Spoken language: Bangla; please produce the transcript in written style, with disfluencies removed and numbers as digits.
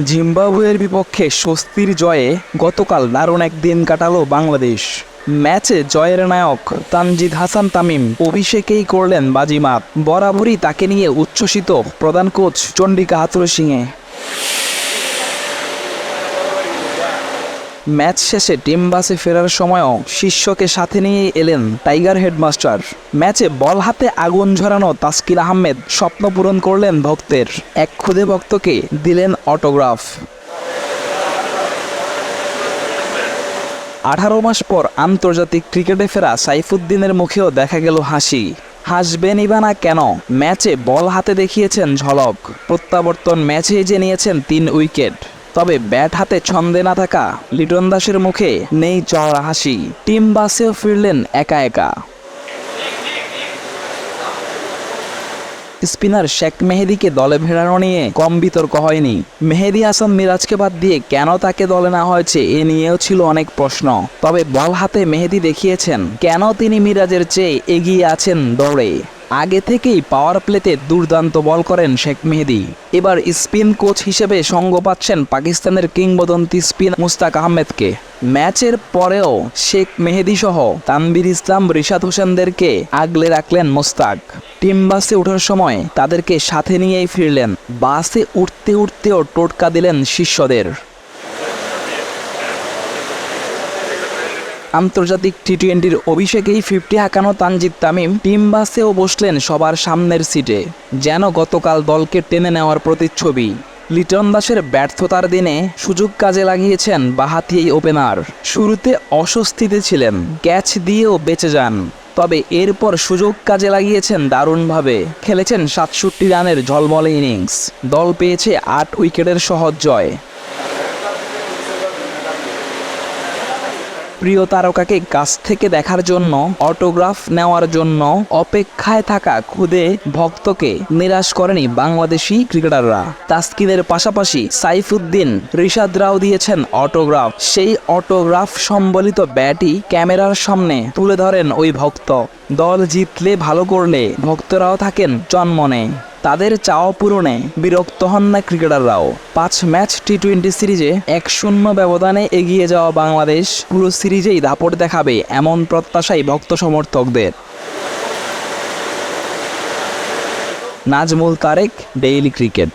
জিম্বাবুয়ের বিপক্ষে স্বস্তির জয়ে গতকাল দারুণ একদিন কাটালো বাংলাদেশ। ম্যাচে জয়ের নায়ক তানজিদ হাসান তামিম অভিষেকেই করলেন বাজিমাত। বরাবরই তাকে নিয়ে উচ্ছ্বসিত প্রধান কোচ চন্ডিকা হাথুরুসিংহে। ম্যাচ শেষে টিম বাসে ফেরার সময়ও শিষ্যকে সাথে নিয়ে এলেন টাইগার হেডমাস্টার। ম্যাচে বল হাতে আগুন ঝরানো তাসকিন আহমেদ স্বপ্ন পূরণ করলেন ভক্তের। এক খুদে ভক্তকে দিলেন অটোগ্রাফ। 18 মাস পর আন্তর্জাতিক ক্রিকেটে ফেরা সাইফুদ্দিনের মুখেও দেখা গেল হাসি। হাসবেনই বা না কেন, ম্যাচে বল হাতে দেখিয়েছেন ঝলক। প্রত্যাবর্তন ম্যাচেই যে নিয়েছেন 3 উইকেট। তবে ব্যাট হাতে ছন্দে না থাকা লিটন দাসের মুখে নেই চড়া হাসি। টিম বাসেও ফিরলেন একা একা। স্পিনার শেখ মেহেদীকে দলে ফেরানো নিয়ে কম বিতর্ক হয়নি। মেহেদী হাসান মিরাজকে বাদ দিয়ে কেন তাকে দলে নেওয়া হয়েছে এ নিয়েও ছিল অনেক প্রশ্ন। তবে বল হাতে মেহেদী দেখিয়েছেন কেন তিনি মিরাজের চেয়ে এগিয়ে আছেন দৌড়ে। আগে থেকেই পাওয়ার প্লেতে দুর্দান্ত বল করেন শেখ মেহেদী। এবার স্পিন কোচ হিসেবে সঙ্গ পাচ্ছেন পাকিস্তানের কিংবদন্তি স্পিন মুস্তাক আহমেদকে। ম্যাচের পরেও শেখ মেহেদী সহ তানভীর ইসলাম, রিশাদ হোসেনদেরকে আগলে রাখলেন মুস্তাক। টিম বাসে ওঠার সময় তাদেরকে সাথে নিয়েই ফিরলেন। বাসে উঠতে উঠতেও টোটকা দিলেন শিষ্যদের। আন্তর্জাতিক টি-20-র অভিষেকেই 50 হাঁকানো তানজিদ তামিম টিম বাসেও বসলেন সবার সামনের সিটে, যেন গতকাল দলকে টেনে নেওয়ার প্রতিচ্ছবি। লিটন দাসের ব্যর্থতার দিনে সুযোগ কাজে লাগিয়েছেন বাঁহাতি এই ওপেনার। শুরুতে অস্বস্তিতে ছিলেন, ক্যাচ দিয়েও বেঁচে যান। তবে এরপর সুযোগ কাজে লাগিয়েছেন দারুণভাবে। খেলেছেন 67 রানের ঝলমলে ইনিংস। দল পেয়েছে 8 উইকেটের সহজ জয়। প্রিয় তারকাকে কাছ থেকে দেখার জন্য, অটোগ্রাফ নেওয়ার জন্য অপেক্ষায় থাকা খুদে ভক্তকে নিরাশ করেনি বাংলাদেশি ক্রিকেটাররা। তাসকিনের পাশাপাশি সাইফুদ্দিন, রিশাদরাও দিয়েছেন অটোগ্রাফ। সেই অটোগ্রাফ সম্বলিত ব্যাটই ক্যামেরার সামনে তুলে ধরেন ওই ভক্ত। দল জিতলে, ভালো করলে ভক্তরাও থাকেন চনমনে। তাদের চাওয়া পূরণে বিরক্ত হন না ক্রিকেটাররাও। 5 ম্যাচ টি-20 সিরিজে 1-0 ব্যবধানে এগিয়ে যাওয়া বাংলাদেশ পুরো সিরিজেই দাপট দেখাবে এমন প্রত্যাশাই ভক্ত সমর্থকদের। Nazmul Tarek, Daily cricket.